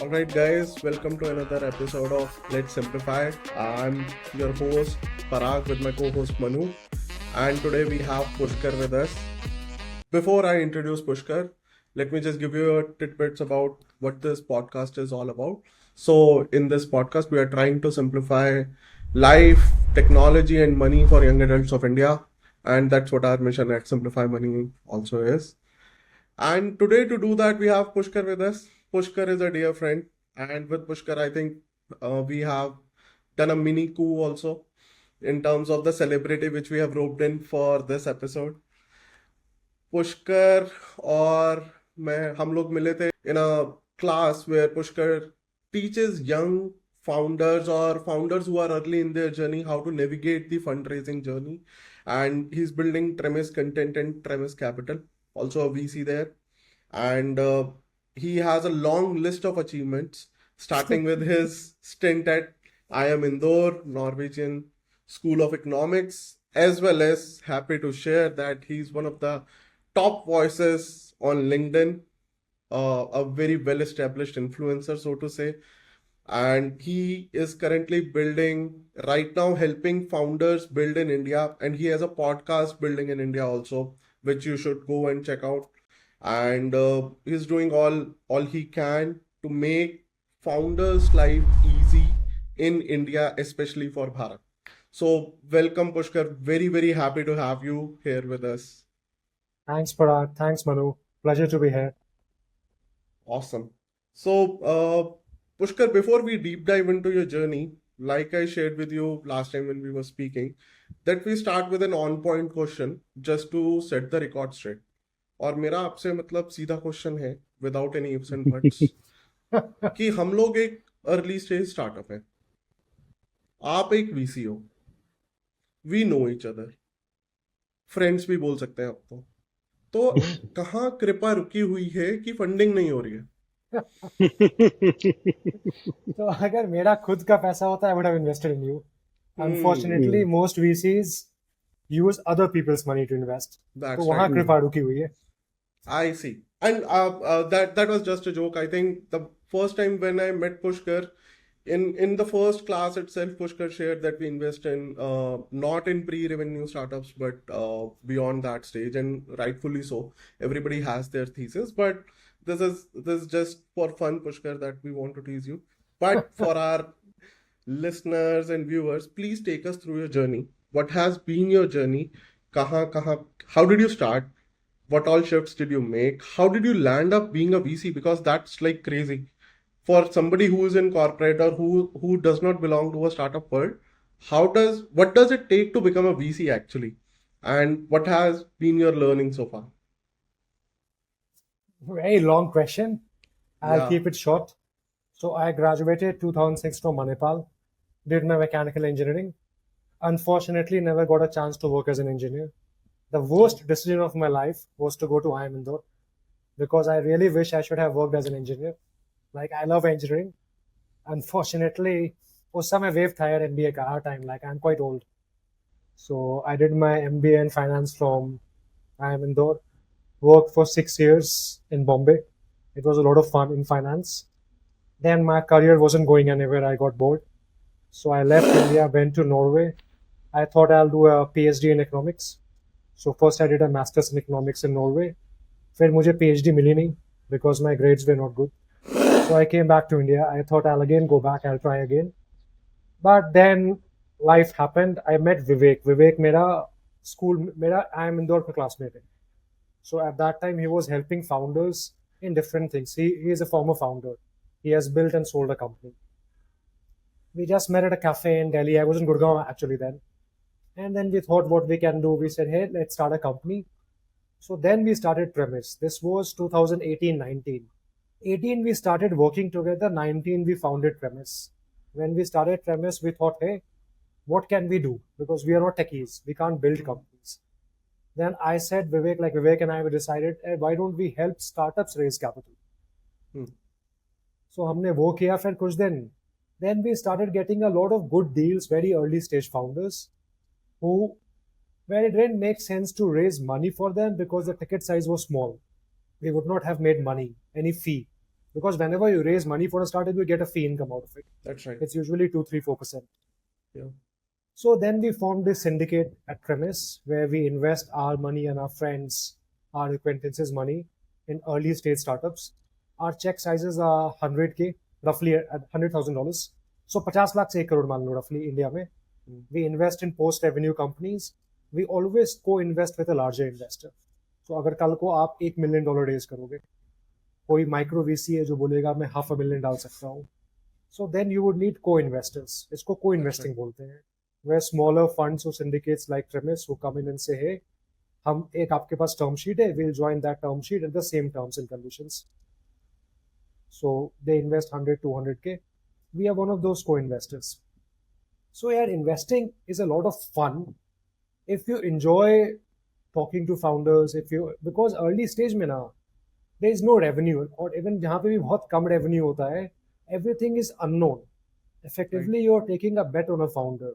Alright, guys, welcome to another episode of Let's Simplify. I'm your host Parag with my co host Manu, and today we have Pushkar with us. Before I introduce Pushkar, let me just give you a tidbits about what this podcast is all about. So, in this podcast, we are trying to simplify life, technology, and money for young adults of India, and that's what our mission at Simplify Money also is. And today, to do that, we have Pushkar with us. Pushkar is a dear friend, and with Pushkar, I think we have done a mini coup also in terms of the celebrity which we have roped in for this episode. Pushkar और मैं हम लोग मिले थे in a class where Pushkar teaches young founders or founders who are early in their journey how to navigate the fundraising journey, and he's building Tremis Content and Tremis Capital, also a VC there, and he has a long list of achievements starting with his stint at IIM Indore, Norwegian School of Economics, as well as happy to share that he's one of the top voices on LinkedIn, a very well established influencer, so to say. And he is currently building, right now, helping founders build in India. And he has a podcast building in India also, which you should go and check out. And he's doing all he can to make founders' life easy in India, especially for Bharat. So, welcome, Pushkar. Very, very happy to have you here with us. Thanks, Parag. Thanks, Manu. Pleasure to be here. Awesome. So, Pushkar, before we deep dive into your journey, like I shared with you last time when we were speaking, that we start with an on-point question just to set the record straight. और मेरा आपसे मतलब सीधा question है without any ifs and buts कि हम लोग एक अर्ली स्टेज स्टार्टअप है, आप एक वीसी हो, we know each other, friends भी बोल सकते हैं आपको, तो कहाँ कृपा रुकी हुई है कि फंडिंग नहीं हो रही है? तो अगर मेरा खुद का पैसा होता I would have invested in you. Unfortunately, most VCs use other people's money to invest. That's तो वहाँ right. कृपा रुकी हुई है. I see. And that was just a joke. I think the first time when I met Pushkar, in the first class itself, Pushkar shared that we invest in not in pre-revenue startups, but beyond that stage, and rightfully so. Everybody has their thesis, but this is just for fun, Pushkar, that we want to tease you. But for our listeners and viewers, please take us through your journey. What has been your journey? How did you start? What all shifts did you make? How did you land up being a VC? Because that's like crazy. For somebody who is in corporate or who does not belong to a startup world, what does it take to become a VC actually? And what has been your learning so far? Very long question. I'll Yeah, keep it short. So I graduated 2006 from Manipal, did my mechanical engineering. Unfortunately, never got a chance to work as an engineer. The worst decision of my life was to go to IIM Indore because I really wish I should have worked as an engineer. Like, I love engineering. Unfortunately, उस समय wave था यार MBA का hard time. Like, I'm quite old. So I did my MBA in finance from IIM Indore. Worked for 6 years in Bombay. It was a lot of fun in finance. Then my career wasn't going anywhere. I got bored. So I left India, went to Norway. I thought I'll do a PhD in economics. So first I did a master's in economics in Norway. फिर मुझे PhD मिली नहीं because my grades were not good. So I came back to India. I thought I'll again go back. I'll try again. But then life happened. I met Vivek. Vivek मेरा I am Indore का classmate है. So at that time he was helping founders in different things. He is a former founder. He has built and sold a company. We just met at a cafe in Delhi. I was in Gurgaon actually then. And then we thought what we can do. We said, hey, let's start a company. So then we started Tremis. This was 2018-19. 18 we started working together. 19 we founded Tremis. When we started Tremis, we thought, hey, what can we do? Because we are not techies. We can't build companies. Then I said, Vivek and I we decided, hey, why don't we help startups raise capital? So हमने वो किया फिर कुछ दिन. Then we started getting a lot of good deals, very early stage founders who, where it didn't make sense to raise money for them because the ticket size was small. We would not have made money, any fee. Because whenever you raise money for a startup, you get a fee income out of it. That's right. It's usually 2, 3, 4%. Yeah. So then we formed this syndicate at Tremis where we invest our money and our friends, our acquaintances' money in early stage startups. Our check sizes are 100K, roughly at $100,000. So 50 lakh से 1 crore मान लो roughly India में. We invest in post revenue companies. We always co-invest with a larger investor. So अगर कल को आप $1 million raise करोगे, कोई micro VC है जो बोलेगा मैं $500,000 डाल सकता हूँ. So then you would need co-investors. इसको co-investing बोलते हैं. Where smaller funds or syndicates like Tremis who come in and say, hey, हम एक आपके पास term sheet है, we'll join that term sheet at the same terms and conditions. So they invest 100, 200K. We are one of those co-investors. So yeah, investing is a lot of fun if you enjoy talking to founders. Because early stage में ना, there is no revenue, or even जहाँ पे भी बहुत कम revenue होता है, everything is unknown. Effectively, you're taking a bet on a founder.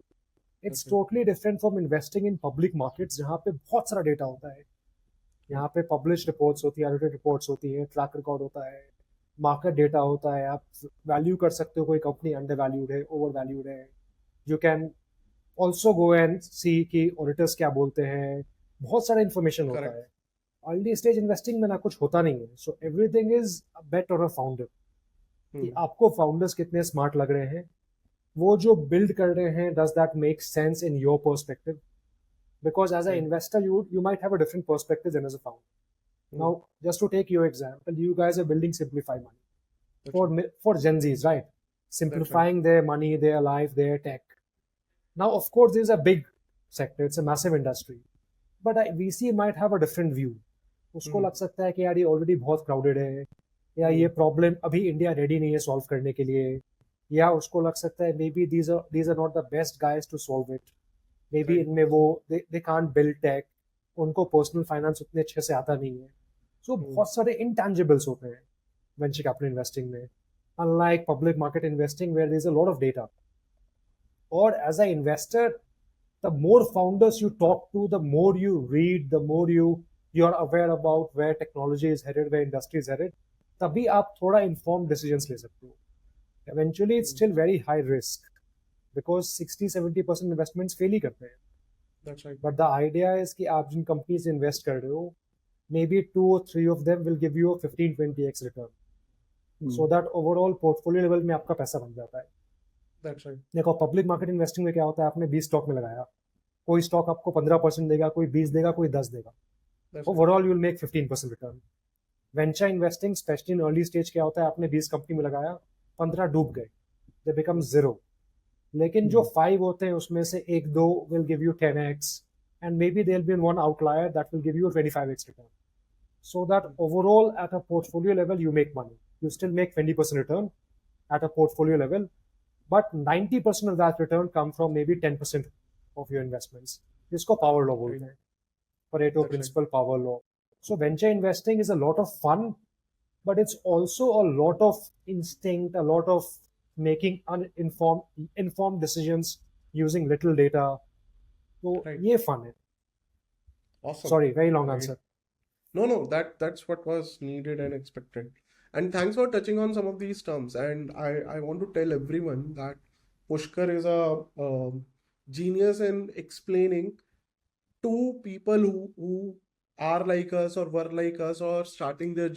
It's totally different from investing in public markets जहाँ पे बहुत सारा data होता है. यहाँ पे published reports होती है, audited reports होती है, track record होता है, market data होता है, आप value कर सकते हो कोई company undervalued है, overvalued है. You can also go and see कि auditors क्या बोलते हैं, बहुत सारा information होता है. Early stage investing में ना कुछ होता नहीं है. So everything is a bet on a founder. कि आपको founders कितने smart लग रहे हैं, वो जो build कर रहे हैं, does that make sense in your perspective? Because as an investor, you might have a different perspective than as a founder. Now, just to take your example, you guys are building Simplify Money for Gen Zs, right? Simplifying their money, their life, their tech. Now, of course, this is a big sector. It's a massive industry. But VC might have a different view. उसको लग सकता है कि यार ये already बहुत crowded है, या ये प्रॉब्लम अभी इंडिया रेडी नहीं है सॉल्व करने के लिए, या उसको लग सकता है may be these are not the best guys to solve it. May be इनमें वो they can't build tech, उनको पर्सनल फाइनेंस उतने अच्छे से आता नहीं है. सो बहुत सारे इंटेंजिबल्स होते हैं वेंचर कैपिटल इन्वेस्टिंग में, unlike public market investing where there is a lot of data. और as a investor, the more founders you talk to, the more you read, the more you're aware about where technology is headed, where industry is headed, तभी आप थोड़ा informed decisions ले सकते हो. Eventually, it's still very high risk because 60-70% investments fail ही करते हैं. That's right. But the idea is कि आप जिन companies invest कर रहे हो, maybe 2 or 3 of them will give you a 15-20x return. So that overall portfolio level में आपका पैसा बन जाता है. That's right. देखो पब्लिक मार्केट इन्वेस्टिंग में क्या होता है, आपने 20 स्टॉक में लगाया, कोई स्टॉक आपको 15% देगा, कोई 20 देगा, कोई 10 देगा. Overall you will make 15% return. Venture investing specially in early stage क्या होता है, आपने 20 कंपनी में लगाया, 15 डूब गए, दे बिकम 0. लेकिन जो 5 होते हैं उसमें से 1-2 will give you 10x and maybe there'll be one outlier that will give you a 25x return. So that overall at a portfolio level you make money. You still make 20% return at a portfolio level, but 90% of that return come from maybe 10% of your investments. जिसको power law बोलते हैं, Pareto principle, power law. So venture investing is a lot of fun, but it's also a lot of instinct, a lot of making informed decisions using little data. So ये fun है. Awesome. Sorry, very long answer. No, that's what was needed and expected. And thanks for touching on some of these terms. And I want to tell everyone that Pushkar is a genius in explaining to people who are like us or were like us or starting their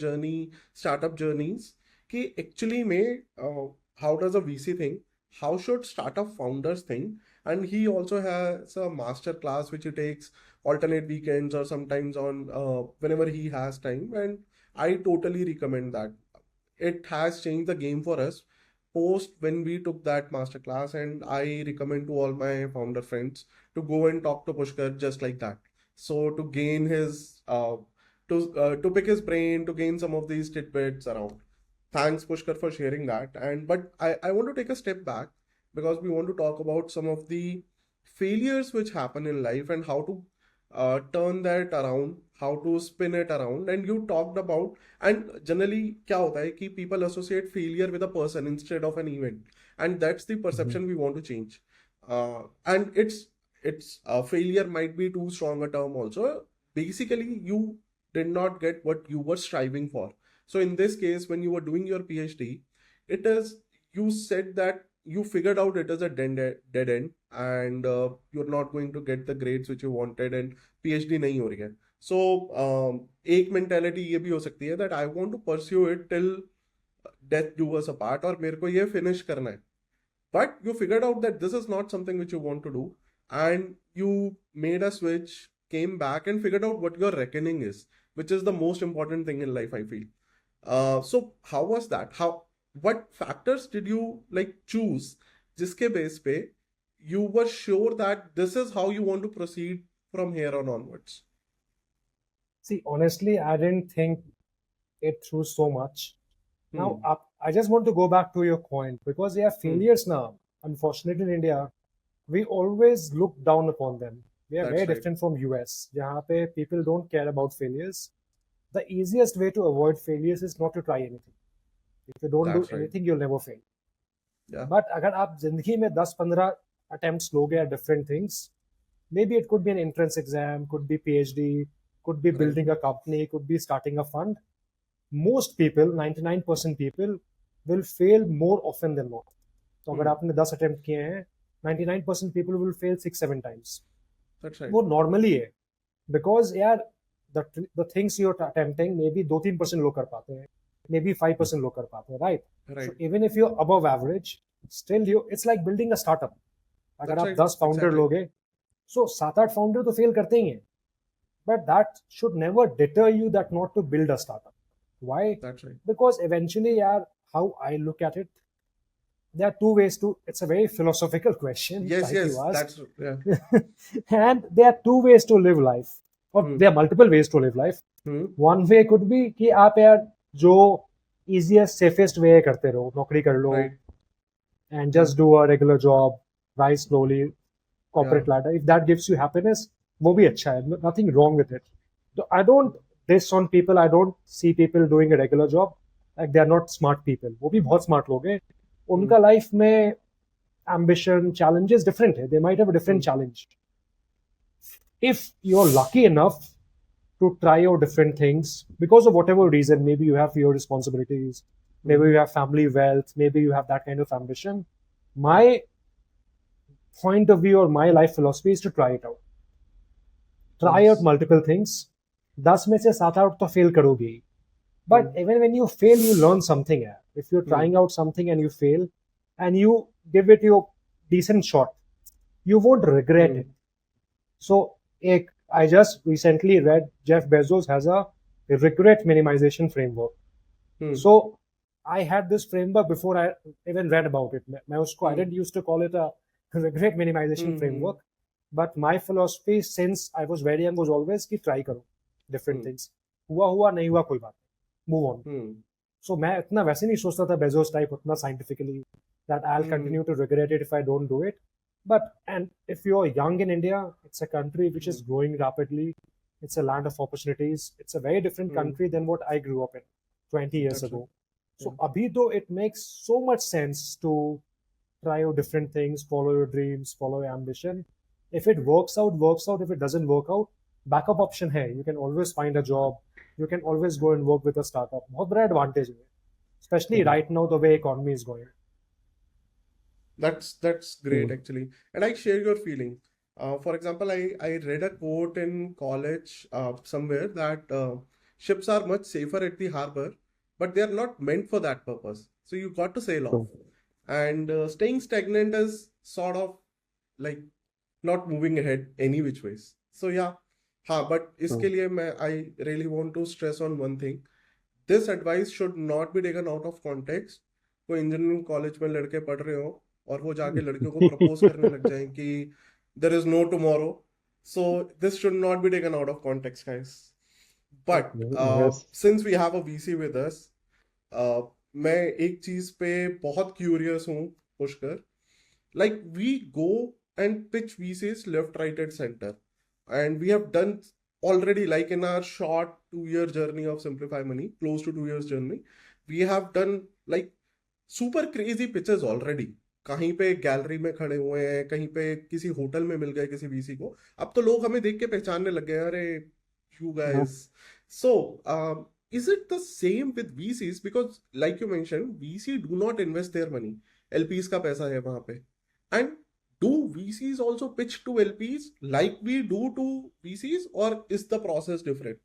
startup journeys, कि actually how does a VC think? How should startup founders think? And he also has a master class which he takes alternate weekends or sometimes on whenever he has time, and I totally recommend that. It has changed the game for us post when we took that master class, and I recommend to all my founder friends to go and talk to Pushkar just like that. So to gain his to pick his brain, to gain some of these tidbits around. Thanks Pushkar for sharing that. But I want to take a step back because we want to talk about some of the failures which happen in life and how to turn that around, how to spin it around. And you talked about, and generally क्या होता है कि people associate failure with a person instead of an event, and that's the perception we want to change. And it's failure might be too strong a term also. Basically, you did not get what you were striving for. So in this case, when you were doing your PhD, it is, you said that you figured out it is a dead end, and you're not going to get the grades which you wanted, and PhD नहीं हो रही है. So एक mentality ये भी हो सकती है that I want to pursue it till death do us apart, और मेरे को ये finish करना है. But you figured out that this is not something which you want to do, and you made a switch, came back and figured out what your reckoning is, which is the most important thing in life, I feel. So how was that? What factors did you like choose जिसके base पे you were sure that this is how you want to proceed from here on onwards? See, honestly, I didn't think it through so much. Now, I just want to go back to your point because they are failures now. Unfortunately, in India, we always look down upon them. We are That's very right. different from US, जहाँ पे people don't care about failures. The easiest way to avoid failures is not to try anything. If you don't That's do right. anything, you'll never fail. Yeah. But अगर आप जिंदगी में 10-15 attempts लोगे at different things, maybe it could be an entrance exam, could be PhD, could be Right. building a company, could be starting a fund. Most people, 99% people, will fail more often than not. तो अगर आपने 10 attempt किए हैं, 99% people will fail 6-7 times. That's right. वो normally है, because यार the things you're attempting maybe 2-3% लोग कर पाते हैं, maybe 5% लोग कर पाते हैं, right? Right. So even if you're above average, still it's like building a startup. अगर That's आप right. 10 founder Exactly. लोगे, so 7-8 founder तो fail करते ही हैं, but that should never deter you that not to build a startup. Why? That's right. Because eventually, yaar, how I look at it, there are two ways to. It's a very philosophical question. Yes, like yes, you asked. that's yeah. And there are two ways to live life, or there are multiple ways to live life. One way could be कि आप यार जो easiest, safest way करते रहो, नौकरी कर लो, Right. and just do a regular job, rise slowly, corporate ladder. If that gives you happiness, वो भी अच्छा है. Nothing wrong with it. So I don't diss on people. I don't see people doing a regular job like they are not smart people. वो भी बहुत smart लोग हैं. उनका life में ambition, challenges different है. They might have a different challenge. If you're lucky enough to try out different things because of whatever reason, maybe you have your responsibilities, maybe you have family wealth, maybe you have that kind of ambition. My point of view or my life philosophy is to try it out. Try out multiple things. 10 में से 7-8 तो fail करोगे ही. But even when you fail, you learn something. If you're trying out something and you fail, and you give it your decent shot, you won't regret it. So, I just recently read Jeff Bezos has a regret minimization framework. So, I had this framework before I even read about it. I didn't used to call it a regret minimization framework. But my philosophy since I was very young was always कि try करो different things. हुआ नहीं हुआ कोई बात नहीं. Move on. So मैं इतना वैसे नहीं सोचता था Bezos type उतना scientifically that I'll continue to regret it if I don't do it. But and if you're young in India, it's a country which is growing rapidly. It's a land of opportunities. It's a very different country than what I grew up in 20 years ago. So abhi though it makes so much sense to try out different things, follow your dreams, follow your ambition. If it works out, works out. If it doesn't work out, backup option hai. You can always find a job. You can always go and work with a startup. बहुत बड़ा advantage है, especially right now the way economy is going. That's great actually, and I share your feeling. For example, I read a quote in college somewhere that ships are much safer at the harbor, but they are not meant for that purpose. So you got to sail off, and staying stagnant is sort of like not moving ahead any which ways. So yeah, but इसके लिए I really want to stress on one thing. This advice should not be taken out of context. कोई engineering college में लड़के पढ़ रहे हो और वो जाके लड़कियों को प्रपोज करने लग जाएं कि there is no tomorrow. So this should not be taken out of context, guys. But since we have a VC with us, मैं एक चीज पे बहुत क्यूरियस हूँ Pushkar. Like we go and pitch VCs left, right, and center, and we have done already, like in our short 2-year journey of Simplify Money, close to 2 years journey, we have done like super crazy pitches already. कहीं पे gallery में खड़े हुए हैं, कहीं पे किसी hotel में मिल गए किसी VC को. अब तो लोग हमें देख के पहचानने लग गए, अरे you guys. So is it the same with VCs? Because like you mentioned, VC do not invest their money. LPs का पैसा है वहां पे. And do VCs also pitch to LPs like we do to VCs, or is the process different?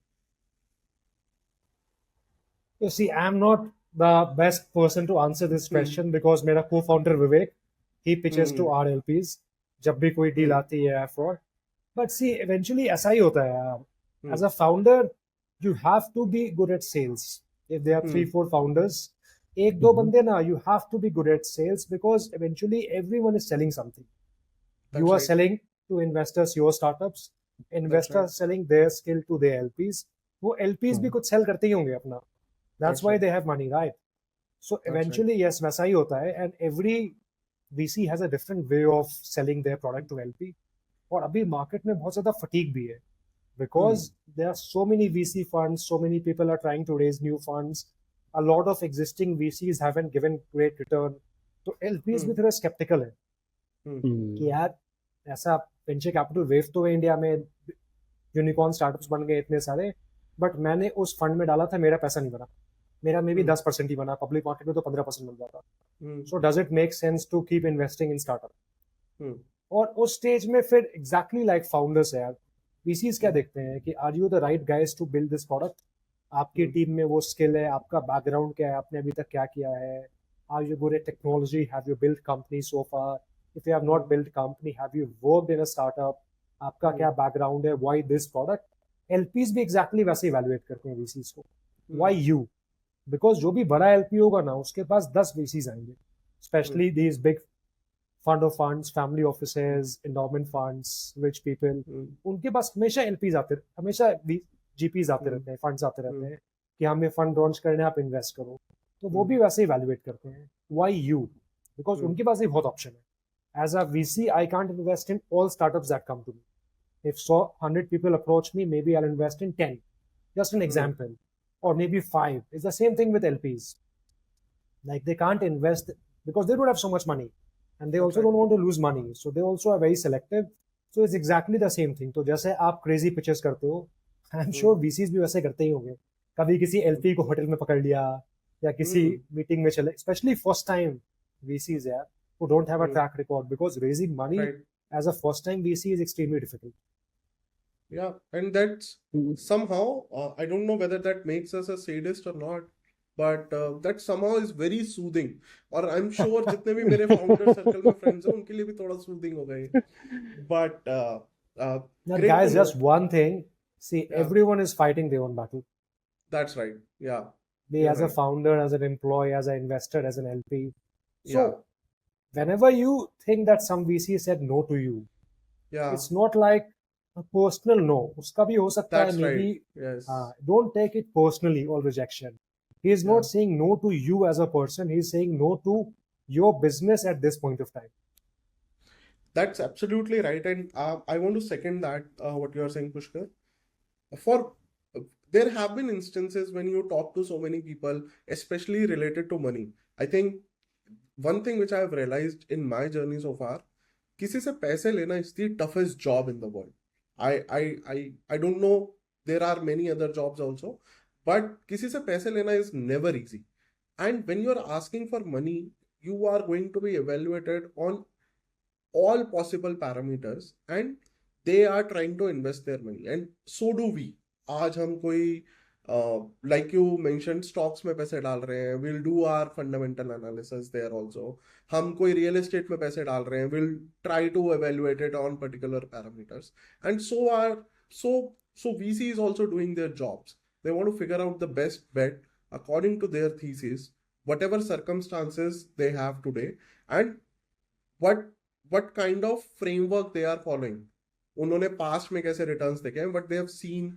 You see, I'm not the best person to answer this question because मेरा co-founder Vivek, he pitches to Hmm. our LPs जब भी कोई deal Hmm. आती है for. But see, eventually ऐसा ही होता है यार. Hmm. As a founder, you have to be good at sales. If there are Hmm. 3-4 founders, एक दो बंदे ना, you have to be good at sales because eventually everyone is selling something. You That's are right. selling to investors your startups, That's investors right. selling their skill to their LPs. वो LPs भी कुछ sell करते ही होंगे अपना. That's That's why right. they have money, right? So That's right. eventually, yes, वैसा ही होता है, and every VC has a different way of selling their product to LP. और अभी market में बहुत ज़्यादा fatigue भी है because there are so many VC funds, so many people are trying to raise new funds. A lot of existing VCs haven't given great return. तो LPs भी थोड़े skeptical है कि यार ऐसा वेंचर कैपिटल वेव तो है इंडिया में, यूनिकॉर्न स्टार्टअप्स बन गए इतने सारे, बट मैंने उस फंड में डाला था, मेरा पैसा नहीं बना, मेरा मे बी 10% ही बना, पब्लिक मार्केट में तो 15% मिल जाता. So does it make sense to keep investing in startup? और उस स्टेज में फिर एग्जैक्टली लाइक फाउंडर्स है यार, VCs क्या देखते हैं कि are you the right guys to build this product, आपकी टीम में वो स्किल है, आपका बैकग्राउंड क्या है, आपने अभी तक क्या किया है, are you good at technology, have you build company so far, if you have not build company, have you worked in a startup, आपका क्या बैकग्राउंड है, व्हाई दिस प्रोडक्ट. एलपीज भी एग्जैक्टली वैसे इवैल्यूएट करते हैं VCs को, व्हाई यू, बिकॉज जो भी बड़ा एलपी होगा ना उसके पास 10 VCs आएंगे, specially these big fund of funds, family offices, endowment funds, rich people, उनके पास हमेशा एलपीज आते, हमेशा जीपीज आते रहते हैं, फंड्स आते रहते हैं कि हमें फंड लॉन्च करने, आप इन्वेस्ट करो. तो वो भी वैसे इवैल्यूएट करते हैं, व्हाई यू, बिकॉज उनके पास भी बहुत ऑप्शन है. As a VC I can't invest in all startups that come to me. If 100 people approach me, maybe I'll invest in 10. Just an example. Or maybe 5. It's the same thing with LPs. Like they can't invest because they don't have so much money. And they also don't want to lose money. So they also are very selective. So it's exactly the same thing. तो जैसे आप crazy pitches करते हो, I'm sure VCs भी वैसे करते ही होंगे. कभी किसी LP को होटल में पकड़ लिया या किसी मीटिंग में चले, especially first time VCs यार, who don't have a track record, because raising money as a first time VC is extremely difficult. Yeah, and that's somehow, I don't know whether that makes us a sadist or not, but that somehow is very soothing. और I'm sure जितने भी मेरे founder circle में friends हैं उनके लिए भी थोड़ा soothing होगा ये. But Now, great guys, to know. just one thing. See, everyone is fighting their own battle. That's right. Yeah. Be You're as a right. founder, as an employee, as an investor, as an LP. So, Yeah. whenever you think that some VC said no to you, Yeah. it's not like a personal no. उसका भी हो सकता है, That's maybe. right. Yes. Don't take it personally or rejection. He is not saying no to you as a person. He is saying no to your business at this point of time. That's absolutely right, and I want to second that what you are saying, Pushkar. For there have been instances when you talk to so many people, especially related to money. I think one thing which I have realized in my journey so far, किसी से पैसे लेना is the toughest job in the world. I don't know. There are many other jobs also, but किसी से पैसे लेना is never easy. And when you are asking for money, you are going to be evaluated on all possible parameters, and they are trying to invest their money, and so do we. आज हम कोई like you mentioned stocks में पैसे डाल रहे हैं, we'll do our fundamental analysis there also. हम कोई real estate में पैसे डाल रहे हैं, we'll try to evaluate it on particular parameters, and so VC is also doing their jobs. They want to figure out the best bet according to their thesis, whatever circumstances they have today, and what kind of framework they are following. उन्होंने past में कैसे returns देखे हैं, what they have seen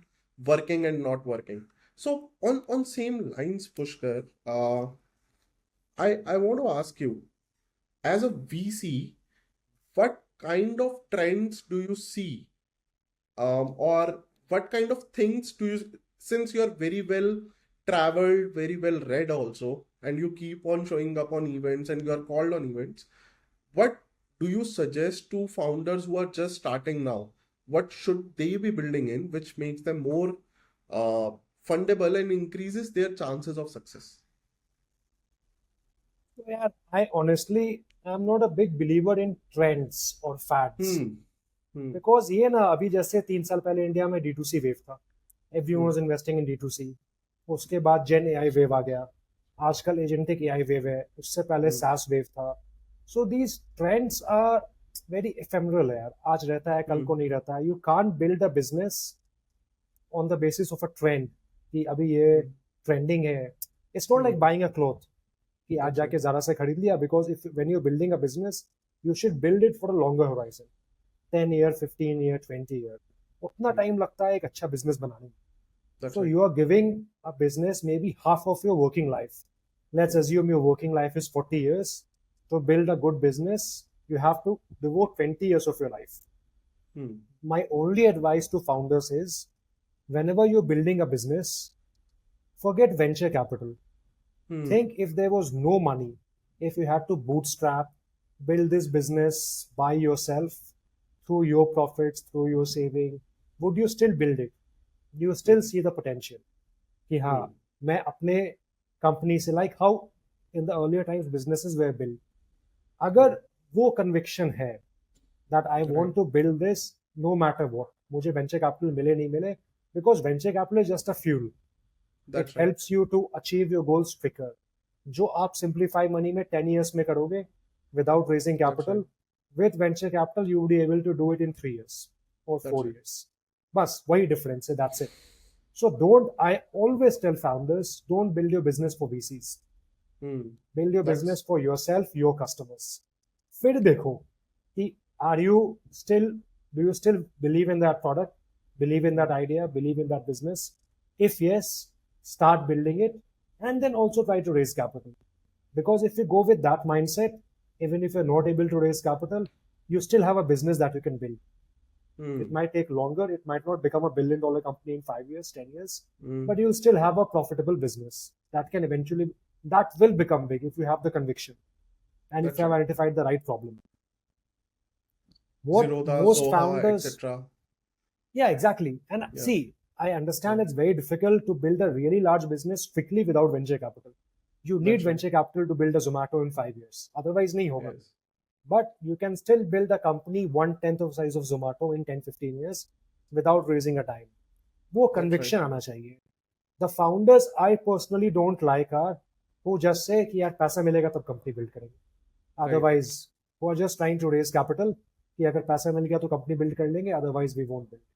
working and not working. So on same lines, Pushkar, I want to ask you, as a VC, what kind of trends do you see, or what kind of things do you, since you are very well traveled, very well read also, and you keep on showing up on events and you are called on events, what do you suggest to founders who are just starting now? What should they be building in which makes them more fundable and increases their chances of success? So, yeah, I honestly am not a big believer in trends or fads. Hmm. Hmm. Because ये ना अभी जैसे 3 साल पहले India में D2C wave था, everyone Hmm. Was investing in D2C. उसके बाद जेन एआई वेव आ गया, आजकल एजेंटिक एआई वेव है, उससे पहले Hmm. सास वेव था. So these trends are very ephemeral है यार, आज रहता है कल Hmm. को नहीं रहता है. You can't build a business on the basis of a trend कि अभी ये Hmm. ट्रेंडिंग है. It's not Hmm. Like buying a cloth कि आज That's right. जाके ज़रा से खरीद लिया. Because if when you building a business you should build it for a longer horizon, 10 year, 15 year, 20 year. उतना Hmm. टाइम लगता है एक अच्छा बिजनेस बनाने में. That's So right. you are giving a business maybe half of your working life. Let's Hmm. assume your working life is 40 years. To build a good business, you have to devote 20 years of your life. Hmm. My only advice to founders is whenever you're building a business, forget venture capital. Hmm. Think if there was no money, if you had to bootstrap, build this business by yourself through your profits, through your saving, would you still build it? Do you still see the potential? कि हाँ, Hmm. मैं अपने company से, like how in the earlier times businesses were build, अगर वो conviction है that I Right. Want to build this no matter what, मुझे venture capital मिले नहीं मिले, because venture capital is just a fuel. It That's right. Helps you to achieve your goals quicker. जो आप simplify money में 10 years में करोगे without raising That's capital, right. with venture capital you would be able to do it in 3 years or That's 4 right. years. बस वही difference है, that's it. So I always tell founders, don't build your business for VCs. Hmm. Build your That's business for yourself, your customers. फिर देखो कि are you still, do you still believe in that product, believe in that idea, believe in that business? If yes, start building it and then also try to raise capital. Because if you go with that mindset, even if you're not able to raise capital, you still have a business that you can build. Hmm. It might take longer, it might not become a $1 billion company in 5 years, 10 years, Hmm. but you'll still have a profitable business that can eventually, that will become big if you have the conviction and if That's you have right. identified the right problem. What Zerodha, most Zoha, founders, etc. yeah, exactly. And Yeah. see, I understand Yeah. it's very difficult to build a really large business quickly without venture capital. You need That's right. venture capital to build a Zomato in 5 years. Otherwise, nahi hoga. Yes. But you can still build a company 1/10 of size of Zomato in 10-15 years without raising a dime. वो That's right. conviction आना चाहिए. The founders I personally don't like are who just say कि यार पैसा मिलेगा तब company build करेंगे. Right. Otherwise, who are just trying to raise capital कि अगर पैसा मिल गया तो कंपनी बिल्ड कर लेंगे, otherwise we won't build.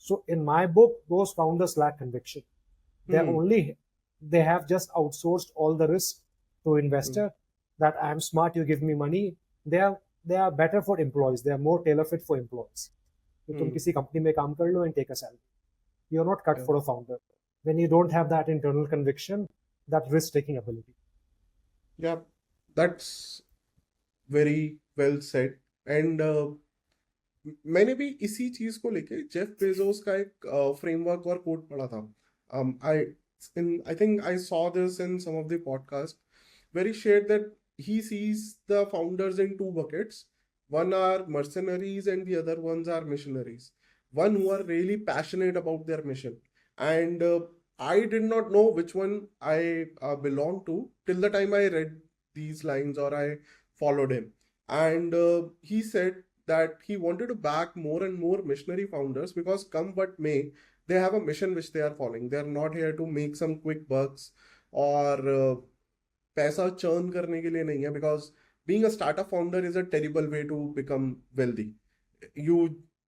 So in my book, those founders lack conviction. They're Hmm. only, they have just outsourced all the risk to Hmm. investor. That I'm smart, you give me money. They are better for employees. They are more tailor fit for employees. कि तुम Hmm. किसी company में काम कर लो and take a salary. You're not cut Yeah. for a founder. When you don't have that internal conviction, that risk-taking ability. Yeah. That's very well said. And मैंने भी इसी चीज को लेके जेफ बेजोस का एक फ्रेमवर्क और कोट पढ़ा था. I think I saw this in some of the podcast where he shared that he sees the founders in two buckets. One are mercenaries and the other ones are missionaries. One who are really passionate about their mission. And I did not know which one I belong to till the time I read these lines or I followed him. And he said that he wanted to back more and more missionary founders because come what may, they have a mission which they are following. They are not here to make some quick bucks or पैसा churn करने के लिए नहीं है, because being a startup founder is a terrible way to become wealthy.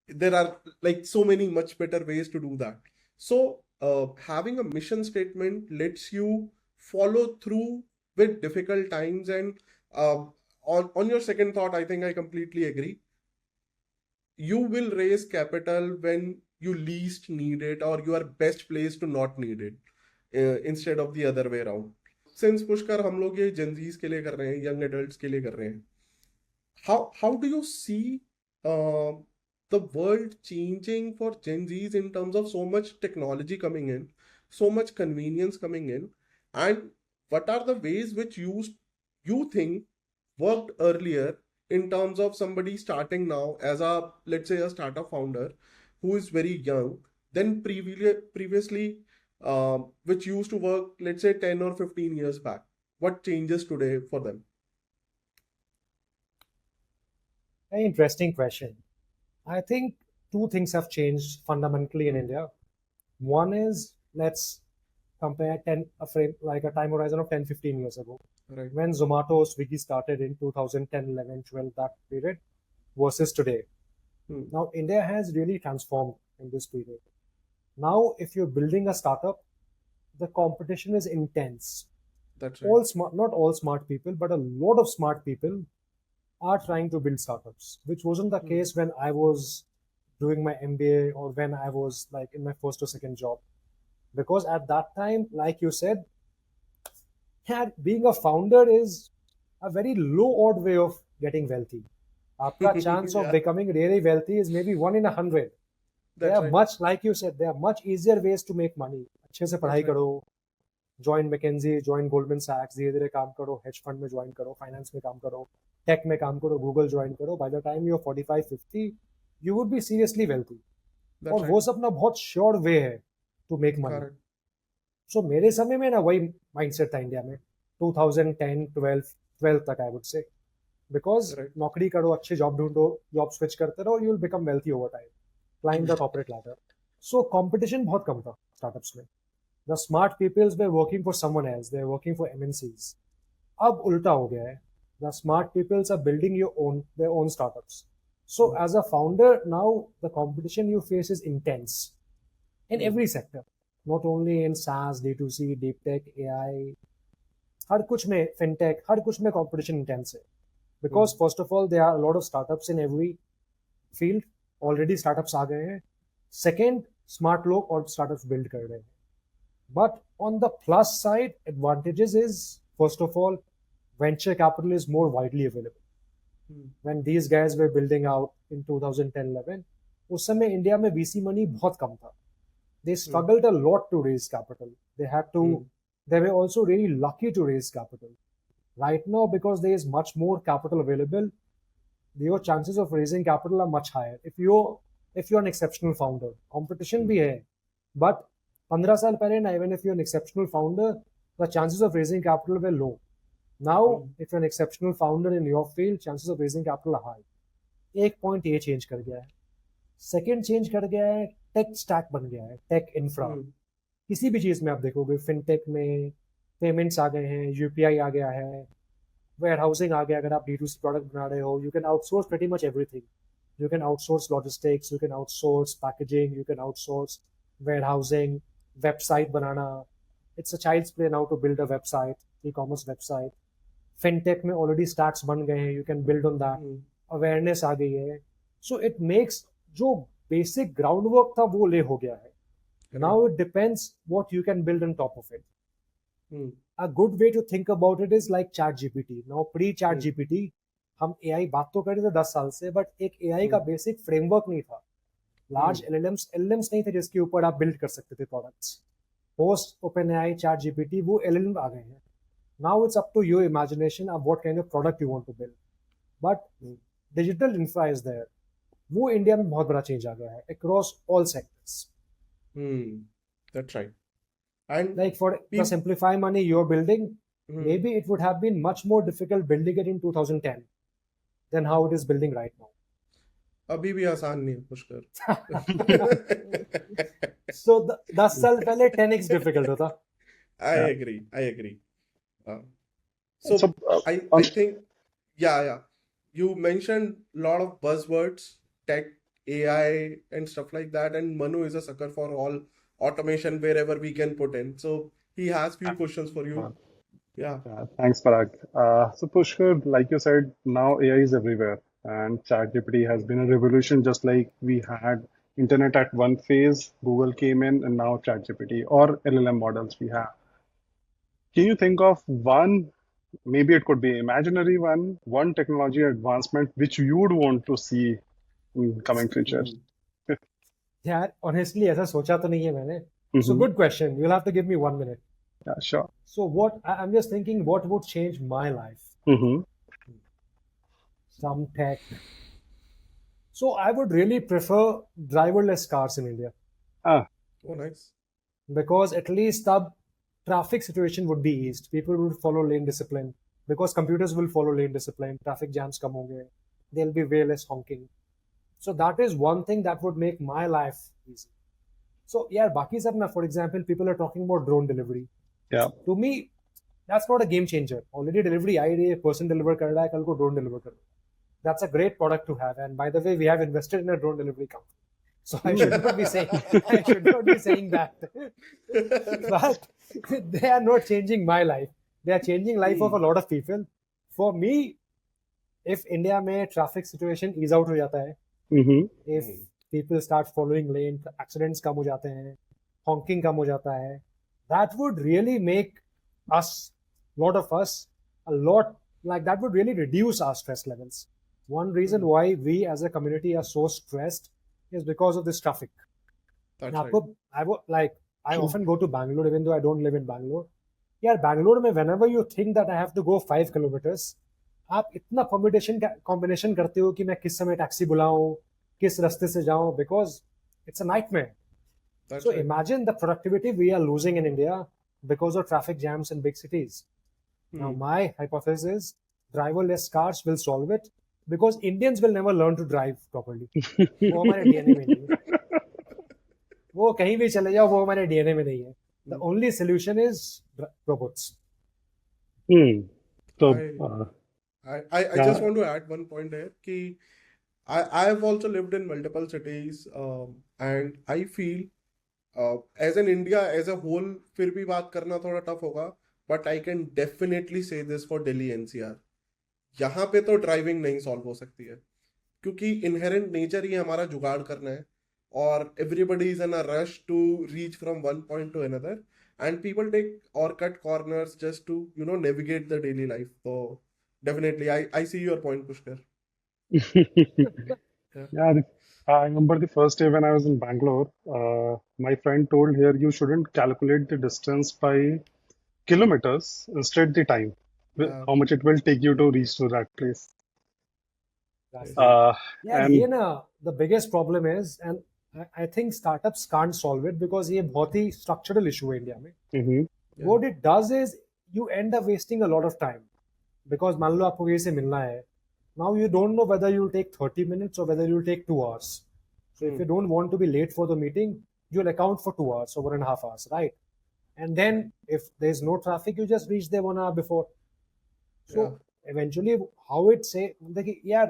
There are like so many much better ways to do that. So having a mission statement lets you follow through with difficult times. And on your second thought, I think I completely agree. You will raise capital when you least need it or you are best placed to not need it, instead of the other way around. Since Pushkar हम लोग ये जनजीज के लिए कर रहे हैं, young adults के लिए कर रहे हैं, how do you see uh, the world changing for Gen Zs in terms of so much technology coming in, so much convenience coming in, and what are the ways which you think worked earlier in terms of somebody starting now as a, let's say, a startup founder who is very young, then previously which used to work, let's say, 10 or 15 years back? What changes today for them? Very interesting question. I think two things have changed fundamentally in India. One is, let's compare a time horizon of 10, 15 years ago. Right. When Zomato, Swiggy started in 2010, 11, 12, that period, versus today. Now, India has really transformed in this period. Now, if you're building a startup, the competition is intense. That's right. Not all smart people, but a lot of smart people are trying to build startups, which wasn't the case when I was doing my MBA or when I was like in my first or second job. Because at that time, like you said, being a founder is a very low odd way of getting wealthy. Aapka chance of Yeah. becoming really wealthy is maybe 1 in 100. There That's are right. much, like you said, there are much easier ways to make money. अच्छे से पढ़ाई right. करो, join McKinsey, join Goldman Sachs, धीरे धीरे काम करो, hedge fund में join करो, finance में काम करो, tech में काम करो, Google join करो. By the time you're 45, 50, you would be seriously wealthy. That's और right. वो सब ना बहुत sure way है to make money. Correct. So मेरे समय में ना वही mindset था इंडिया में 2010, 12 तक I would say. Because Right. नौकरी करो, अच्छी जॉब ढूंढो, जॉब स्विच करते रहो, you will become wealthy over time. Climb the corporate ladder. So competition बहुत कम था startups में. The smart peoples were working for someone else. They were working for MNCs. अब उल्टा हो गया है. The smart peoples are building their own startups. So as a founder, now the competition you face is intense in every sector. Not only in SaaS, D2C, deep tech, AI. हर कुछ में fintech, हर कुछ में competition intense है. Because first of all, there are a lot of startups in every field. Already startups आ गए हैं. Second, smart लोग और startups build कर रहे हैं. But on the plus side, advantages is, first of all, venture capital is more widely available. When these guys were building out in 2010-11, उस समय India में VC money बहुत कम था. They struggled a lot to raise capital. They were also really lucky to raise capital. Right now, because there is much more capital available, your chances of raising capital are much higher. If you're an exceptional founder, competition भी है, but 15 साल पहले ना, even if you're an exceptional founder, the chances of raising capital were low. Now, if you're an exceptional founder in your field, chances of raising capital are high. एक point ये change कर गया है. Second change कर गया है, tech stack बन गया है, टेक इंफ्रा. किसी भी चीज में आप देखोगे, फिनटेक में पेमेंट्स आ गए हैं, यूपीआई आ गया है, वेयर हाउसिंग आ गया. अगर आप D2C प्रोडक्ट बना रहे हो, you can outsource pretty much everything. You can outsource logistics, you can outsource packaging, you can outsource warehousing, website banana. It's a child's play now to build a website, e-commerce website. Fintech में already stacks बन गए हैं, you can build on that. Awareness आ गई है. So it makes जो basic groundwork था वो ले हो गया है. Now it depends what you can build on top of it. A good way to think about it is like ChatGPT. Now pre-ChatGPT हम AI बात तो कर रहे थे 10 साल से, बट एक AI का बेसिक फ्रेमवर्क नहीं था. लार्ज LLMs नहीं थे जिसके ऊपर आप बिल्ड कर सकते थे प्रोडक्ट्स. पोस्ट OpenAI, ChatGPT, वो LLM आ गए हैं. Now it's up to your imagination of what kind of product you want to build. But digital infra is there. वो इंडिया में बहुत बड़ा चेंज आ गया है across all sectors. That's right. And Like for the Simplify money you're building, maybe it would have been much more difficult building it in 2010 than how it is building right now. अभी भी आसान नहीं है Pushkar. So 10 साल पहले 10x difficult होता. I agree. So I think, yeah. You mentioned a lot of buzzwords, tech, AI, and stuff like that. And Manu is a sucker for all automation wherever we can put in. So he has few questions for you. Yeah. Thanks, Parag. So Pushkar, like you said, now AI is everywhere, and ChatGPT has been a revolution. Just like we had internet at one phase, Google came in, and now ChatGPT or LLM models we have. Can you think of one? Maybe it could be imaginary one technology advancement which you would want to see in coming future. यार honestly ऐसा सोचा तो नहीं है मैंने. So good question. You'll have to give me 1 minute. Yeah, sure. So I'm just thinking what would change my life. Some tech. So I would really prefer driverless cars in India. Oh, nice. because at least the traffic situation would be eased. People would follow lane discipline because computers will follow lane discipline. Traffic jams come honge. There'll be way less honking. So that is one thing that would make my life easy. So yeah, baki sab na, for example, people are talking about drone delivery. Yeah. To me, that's not a game changer. Already delivery aa rahi hai, person deliver kar raha hai, kal ko drone deliver kar. That's a great product to have. And by the way, we have invested in a drone delivery company. So I should not be saying that. But they are not changing my life. They are changing life of a lot of people. For me, if India में traffic situation ease out हो जाता है, if people start following lane, accidents कम हो जाते हैं, honking कम हो जाता है, that would really make us, lot of us, a lot, like that would really reduce our stress levels. One reason why we as a community are so stressed is because of this traffic. That's right. I often go to Bangalore even though I don't live in Bangalore. Yeah, Bangalore में whenever you think that I have to go 5 kilometers, आप इतना combination करते हो कि मैं किस समय taxi बुलाऊं, किस रास्ते से जाऊं, because it's a nightmare. That's So right. imagine the productivity we are losing in India because of traffic jams in big cities. Now my hypothesis is driverless cars will solve it because Indians will never learn to drive properly. वो हमारे DNA में नहीं है. वो कहीं भी चले जाओ, वो हमारे DNA में नहीं है. The only solution is robots. So, I just want to add one point here कि I have also lived in multiple cities and I feel as an India as a whole फिर भी बात करना थोड़ा tough होगा, but I can definitely say this for Delhi NCR. यहाँ पे तो ड्राइविंग नहीं सॉल्व हो सकती है क्योंकि इनहेरेंट नेचर ही हमारा जुगाड़ करना है और everybody is in a rush to reach from one point to another and people take or cut corners just to navigate the daily life. So definitely I see your point, Pushkar. yeah, I remember the first day when I was in Bangalore. My friend told here you shouldn't calculate the distance by kilometers, instead the time, Yeah. how much it will take you to reach to that place. That's And ये ना the biggest problem is, and I think startups can't solve it because ये बहुत ही structural issue है India में. mhm, What it does is you end up wasting a lot of time because मान लो आपको किसी से मिलना है. Now you don't know whether you'll take 30 minutes or whether you'll take 2 hours. So if you don't want to be late for the meeting, you'll account for 2 hours or 1.5 hours, right? And then if there's no traffic, you just reach there 1 hour before. So eventually, how it say, yeah,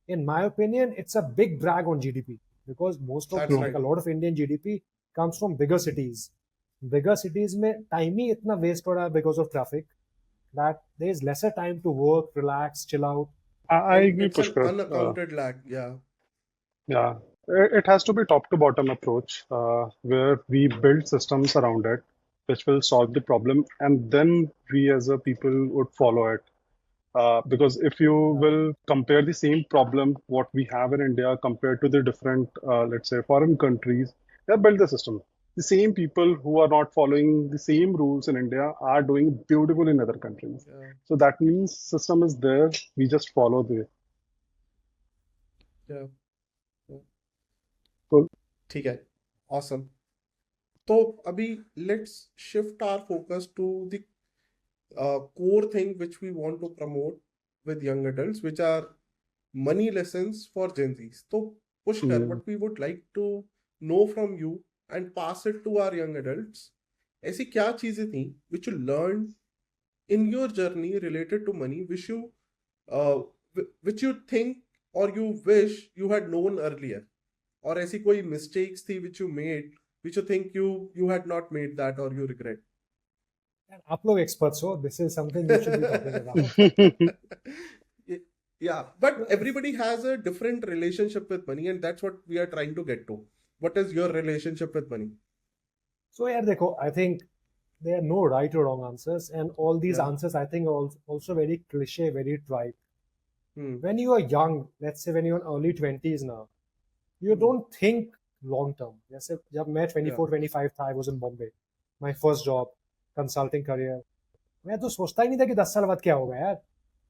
in my opinion, it's a big drag on GDP because most of That's like right. a lot of Indian GDP comes from bigger cities. Bigger cities में time ही इतना waste हो रहा है because of traffic that there is lesser time to work, relax, chill out. I agree, It's an Pushkar. unaccounted lag. Yeah. Yeah, it has to be top to bottom approach where we build systems around it which will solve the problem, and then we as a people would follow it. Because if you will compare the same problem what we have in India compared to the different, let's say, foreign countries, they build the system. The same people who are not following the same rules in India are doing beautiful in other countries. Yeah. So that means system is there. We just follow the. Yeah. Cool. ठीक है. Awesome. तो अभी let's shift our focus to the core thing which we want to promote with young adults, which are money lessons for Gen Zs. So, Pushkar, what we would like to know from you and pass it to our young adults, ऐसी क्या चीजें थी which you learned in your journey related to money, which you think or you wish you had known earlier, और ऐसी कोई mistakes थी which you made, which you think you had not made that or you regret. And आप लोग experts हो, this is something you should be talking about. Yeah, but everybody has a different relationship with money, and that's what we are trying to get to. What is your relationship with money? So यार देखो, I think there are no right or wrong answers, and all these answers I think are also very cliche, very trite. When you are young, let's say when you're in early 20s now, you don't think long term. जैसे जब मैं 24-25 था, I was in Bombay, my first job, consulting career. मैं तो सोचता ही नहीं था कि 10 साल बाद क्या होगा यार.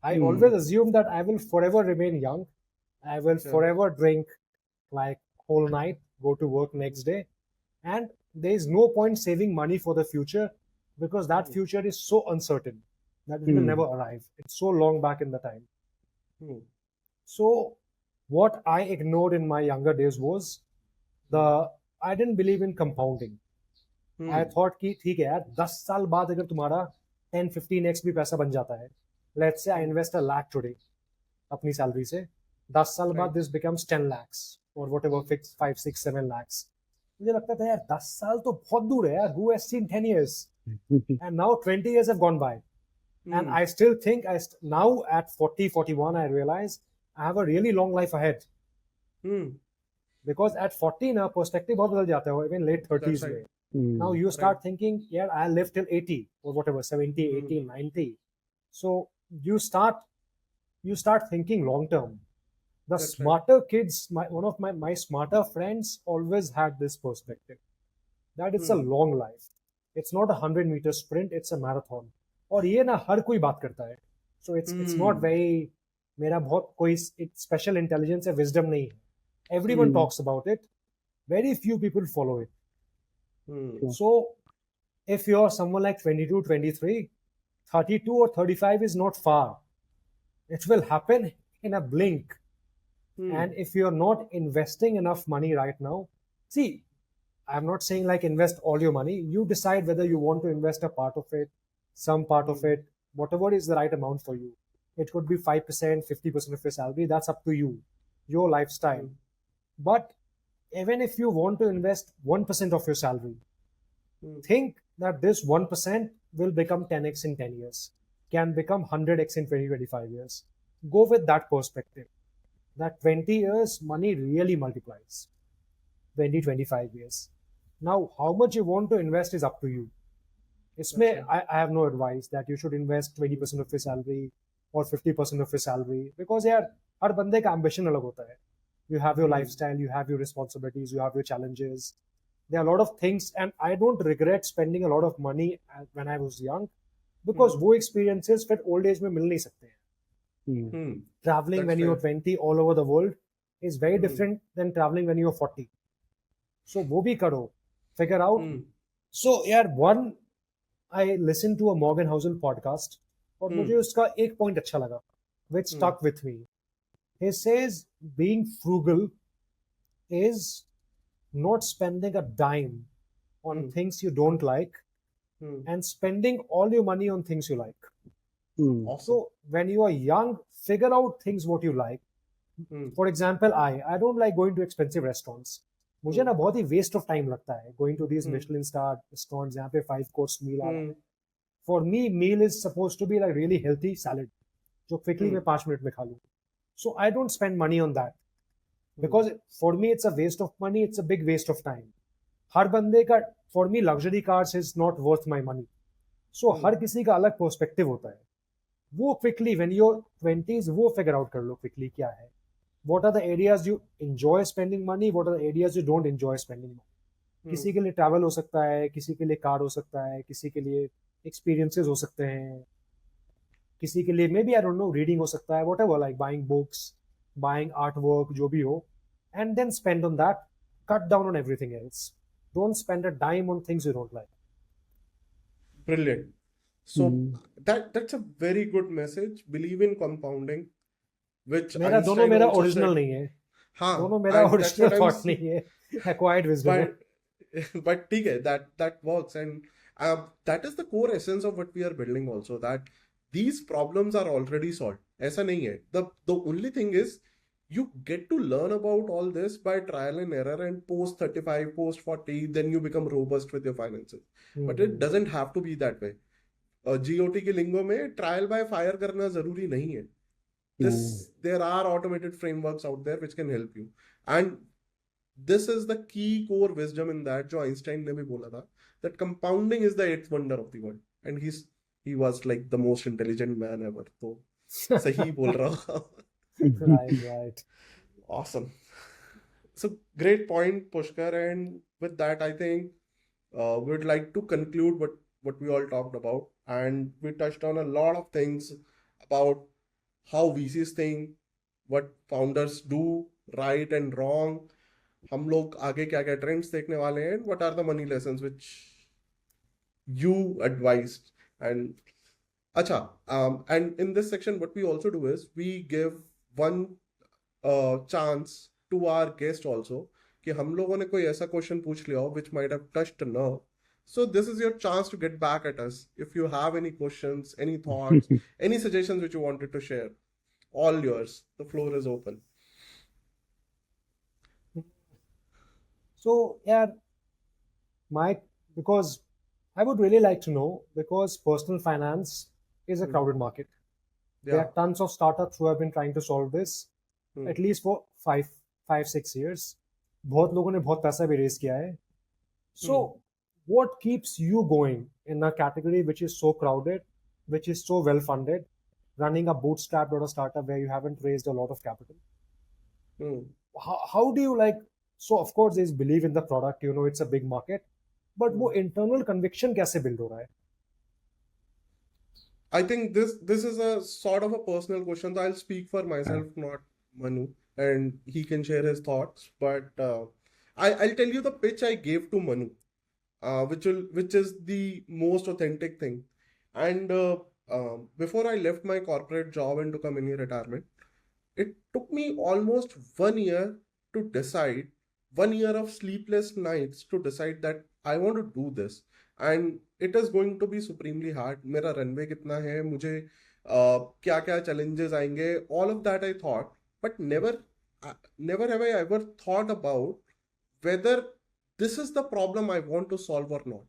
I always assume that I will forever remain young. I will forever drink like whole night, go to work next day, and there is no point saving money for the future because that future is so uncertain that it will never arrive. It's so long back in the time. Hmm. So what I ignored in my younger days was I didn't believe in compounding. I thought कि ठीक है यार 10 साल बाद अगर तुम्हारा 10-15x भी पैसा बन जाता है, let's say I invest a lakh today अपनी सैलरी से, 10 साल बाद this becomes 10 lakhs or whatever fixed 5, 6, 7 lakhs. मुझे लगता था यार 10 साल तो बहुत दूर है यार, who has seen 10 years? And now 20 years have gone by. And I still think now at 40, 41, I realize I have a really long life ahead. Because at 40 now perspective बहुत बदल जाता है, even late 30s That's right. में. Now you start thinking, yeah, I'll live till 80 or whatever, 70, 80, 90. So you start thinking long term. The That's smarter kids, one of my smarter friends always had this perspective that it's a long life. It's not a 100-meter sprint, it's a marathon. और ये ना हर कोई बात करता है. So it's not very, मेरा बहुत कोई special intelligence या wisdom नहीं है. Everyone talks about it. Very few people follow it. So if you're someone like 22, 23, 32 or 35 is not far. It will happen in a blink. And if you're not investing enough money right now, see, I'm not saying like invest all your money. You decide whether you want to invest a part of it, some part of it, whatever is the right amount for you. It could be 5%, 50% of your salary. That's up to you, your lifestyle. But even if you want to invest 1% of your salary, think that this 1% will become 10x in 10 years, can become 100x in 20, 25 years. Go with that perspective. That 20 years, money really multiplies. 20, 25 years. Now, how much you want to invest is up to you. I have no advice that you should invest 20% of your salary or 50% of your salary because यार हर बंदे का ambition अलग होता है. You have your lifestyle, you have your responsibilities, you have your challenges. There are a lot of things, and I don't regret spending a lot of money when I was young because वो experiences फिर old age में मिल नहीं सकते हैं. Traveling when you're 20 all over the world is very different than traveling when you're 40. So वो भी करो, figure out. So यार I listened to a Morgan Housel podcast और मुझे उसका एक point अच्छा लगा which stuck with me. He says being frugal is not spending a dime on things you don't like and spending all your money on things you like. Awesome. So when you are young, figure out things what you like. For example, I don't like going to expensive restaurants. मुझे ना बहुत ही waste of time लगता है going to these Michelin star restaurants जहाँ पे 5-course meal आ रहा है. For me, meal is supposed to be like really healthy salad जो quickly मैं 5 मिनट में खा लूँ. So I don't spend money on that because for me it's a waste of money. It's a big waste of time. हर बंदे का, for me luxury cars is not worth my money. So हर किसी का अलग perspective होता है. वो quickly when you're 20s वो figure out कर लो quickly क्या है. What are the areas you enjoy spending money? What are the areas you don't enjoy spending money? किसी के लिए travel हो सकता है, किसी के लिए car हो सकता है, किसी के लिए experiences हो सकते हैं, किसी के लिए maybe I don't know reading हो सकता है, whatever, like buying books, buying artwork, जो भी हो, and then spend on that. Cut down on everything else. Don't spend a dime on things you don't like. Brilliant. So that's a very good message. Believe in compounding, which मेरा दोनों Einstein मेरा also original said. नहीं है. हाँ, दोनों मेरा that's original what I'm thought नहीं है. Acquired wisdom है. but ठीक है, that works, and that is the core essence of what we are building also, that these problems are already solved. ऐसा नहीं है. The only thing is you get to learn about all this by trial and error, and post 35, post 40, then you become robust with your finances. But it doesn't have to be that way. GOT के लिंगो में trial by fire करना जरूरी नहीं है. There are automated frameworks out there which can help you, and this is the key core wisdom in that जो Einstein ने भी बोला था, that compounding is the eighth wonder of the world, and he was like the most intelligent man ever. तो सही बोल रहा हूँ. Right. Awesome. So great point, Pushkar, and with that I think we'd like to conclude what we all talked about, and we touched on a lot of things about how VCs think, what founders do right and wrong, हम लोग आगे क्या क्या trends देखने वाले हैं, what are the money lessons which you advised and अच्छा and in this section what we also do is we give one chance to our guest also कि हम लोगों ने कोई ऐसा क्वेश्चन पूछ लिया हो which might have touched a nerve. So this is your chance to get back at us if you have any questions, any thoughts, any suggestions which you wanted to share. All yours. The floor is open. So yeah, my because I would really like to know, because personal finance is a Hmm. crowded market. There Yeah. are tons of startups who have been trying to solve this Hmm. at least for 5-6 years. बहुत लोगों ने बहुत पैसा भी raise किया है. So what keeps you going in a category which is so crowded, which is so well funded, running a bootstrapped or a startup where you haven't raised a lot of capital? Hmm. How do you like? So of course there's belief in the product, you know it's a big market, but वो internal conviction कैसे build हो रहा है? I think this is a sort of a personal question. So I'll speak for myself, not Manu, and he can share his thoughts. But I'll tell you the pitch I gave to Manu, which is the most authentic thing. And before I left my corporate job and took a mini retirement, it took me almost 1 year to decide, 1 year of sleepless nights to decide that I want to do this. And it is going to be supremely hard. मेरा runway कितना है, मुझे क्या क्या challenges आएंगे, all of that I thought, but never have I ever thought about whether this is the problem I want to solve or not.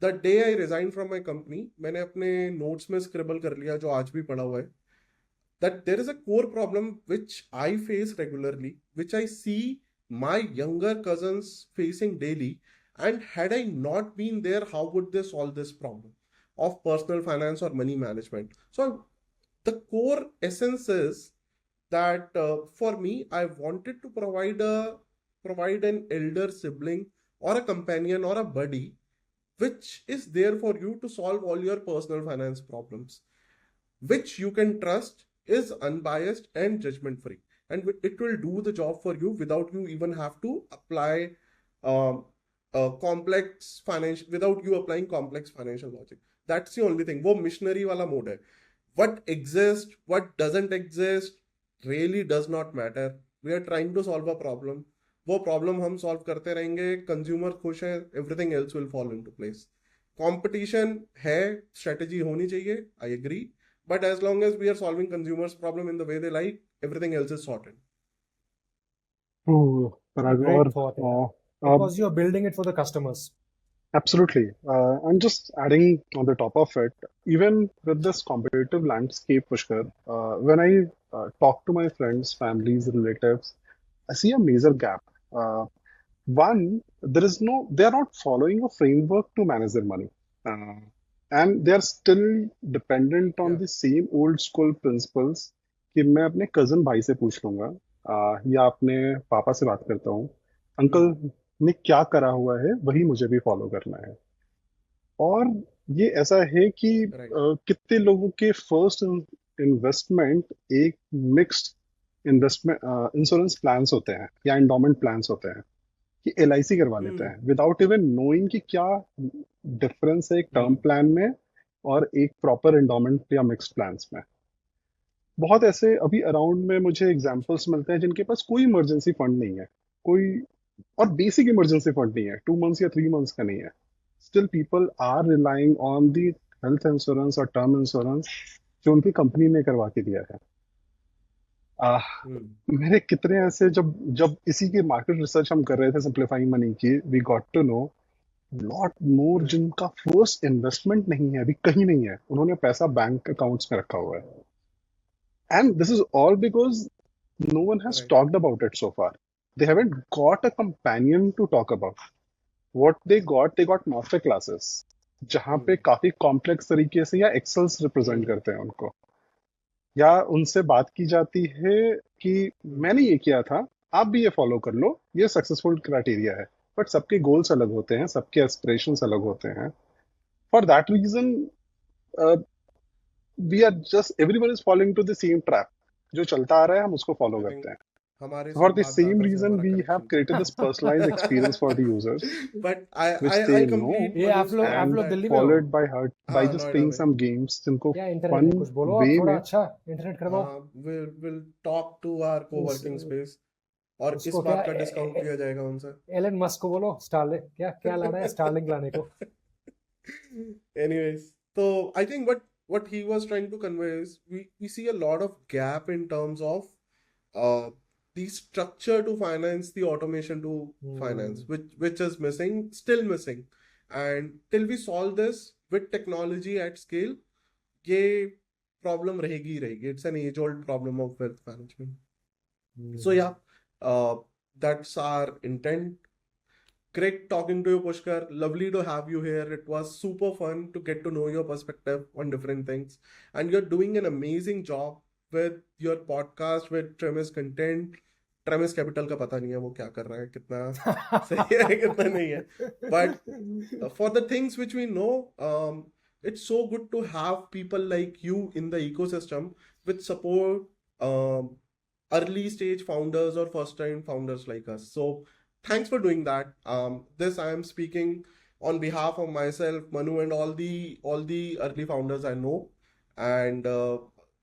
The day I resigned from my company, मैंने अपने notes में scribble कर लिया जो आज भी पड़ा हुआ है, that there is a core problem which I face regularly, which I see my younger cousins facing daily. And had I not been there, how would they solve this problem of personal finance or money management? So, the core essence is that for me, I wanted to provide an elder sibling or a companion or a buddy which is there for you to solve all your personal finance problems, which you can trust is unbiased and judgment free, and it will do the job for you without you even have to apply um, complex financial, without you applying complex financial logic. That's the only thing. वो missionary वाला mode है. What exists, what doesn't exist really does not matter. We are trying to solve a problem. वो problem हम solve करते रहेंगे, consumer खुश है, everything else will fall into place. Competition है, strategy होनी चाहिए, I agree. But as long as we are solving consumers' problem in the way they like, everything else is sorted. A Parag, great thought, yeah. uh, Because you're building it for the customers. absolutely. And just adding on the top of it, even with this competitive landscape, Pushkar, when I talk to my friends, families, relatives, I see a major gap. One, they are not following a framework to manage their money. Uh, and they are still dependent on Yeah. the same old school principles कि मैं अपने cousin भाई से पूछ लूंगा, या अपने पापा से बात करता हूँ, अंकल ने क्या करा हुआ है वही मुझे भी फॉलो करना है. और ये ऐसा है कि Right. कितने लोगों के फर्स्ट इन्वेस्टमेंट एक मिक्स्ड इन्वेस्टमेंट इंश्योरेंस प्लान्स होते हैं या एंडोमेंट प्लान्स होते हैं कि एलआईसी करवा लेते हैं विदाउट इवन नोइंग कि क्या डिफरेंस है एक टर्म प्लान में और एक प्रॉपर एंडोमेंट या मिक्स्ड प्लान्स में. बहुत ऐसे अभी अराउंड में मुझे एग्जांपल्स मिलते हैं जिनके पास कोई इमरजेंसी फंड नहीं है, कोई और बेसिक इमरजेंसी फंड नहीं है, 2 मंथ्स या 3 मंथ्स का नहीं है. Still people are relying on the health insurance और टर्म इंश्योरेंस जो उनकी कंपनी ने करवा के दिया है. मेरे कितने ऐसे जब जब इसी के मार्केट रिसर्च हम कर रहे थे सिंप्लीफाइंग मनी की, we got to know lot more जिनका फर्स्ट इन्वेस्टमेंट नहीं है, अभी कहीं नहीं है, उन्होंने पैसा बैंक अकाउंट्स में रखा हुआ है. And this is all because no one has Right. talked about it so far. They haven't got a companion to talk about. What they got master classes, जहाँ पे काफी कॉम्प्लेक्स तरीके से या एक्सेल्स रिप्रेजेंट करते हैं उनको, या उनसे बात की जाती है कि मैंने ये किया था, आप भी ये फॉलो कर लो, ये सक्सेसफुल क्राइटेरिया है. बट सबके गोल्स अलग होते हैं, सबके एस्पिरेशंस अलग होते हैं. For that reason we are just everyone is following to the same trap. जो चलता आ रहा है हम उसको फॉलो I करते think हैं. हमारे For से the बात same ज्यादा से reason, हमारा we have created this personalized experience for the connection users, but I which I they I know, complete ये Manu's आप point and लोग that दिल्ली में हो? followed by her by हाँ just नोएडा playing में some games जिनको क्या इंटरनेट fun है? कुछ बोलो आप way थोड़ा में अच्छा इंटरनेट करवाओ हाँ we'll talk to our उस co-working space और इस उसको क्या बात का डिस्काउंट लिया जाएगा उनसे एलन मस्क को बोलो स्टारलिंक क्या क्या लाना है स्टारलिंक लाने को Anyways, so I think what he was trying to convey is we see a lot of gap in terms of uh the structure to finance, the automation to finance, which is missing, still missing. And till we solve this with technology at scale, ये problem रहेगी ही रहेगी. It's an age-old problem of wealth management. So yeah, uh, that's our intent. Great talking to you, Pushkar. Lovely to have you here. It was super fun to get to know your perspective on different things. And you're doing an amazing job with your podcast, with Tremis content. Tremis Capital का पता नहीं है वो क्या कर रहा है, कितना सही है, कितना नहीं है. But for the things which we know, it's so good to have people like you in the ecosystem which support early stage founders or first time founders like us. So thanks for doing that. This I am speaking on behalf of myself, Manu, and all the early founders I know, and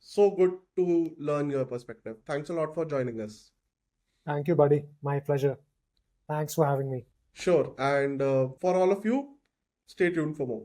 so good to learn your perspective. Thanks a lot for joining us. Thank you, buddy. My pleasure. Thanks for having me. Sure, and for all of you, stay tuned for more.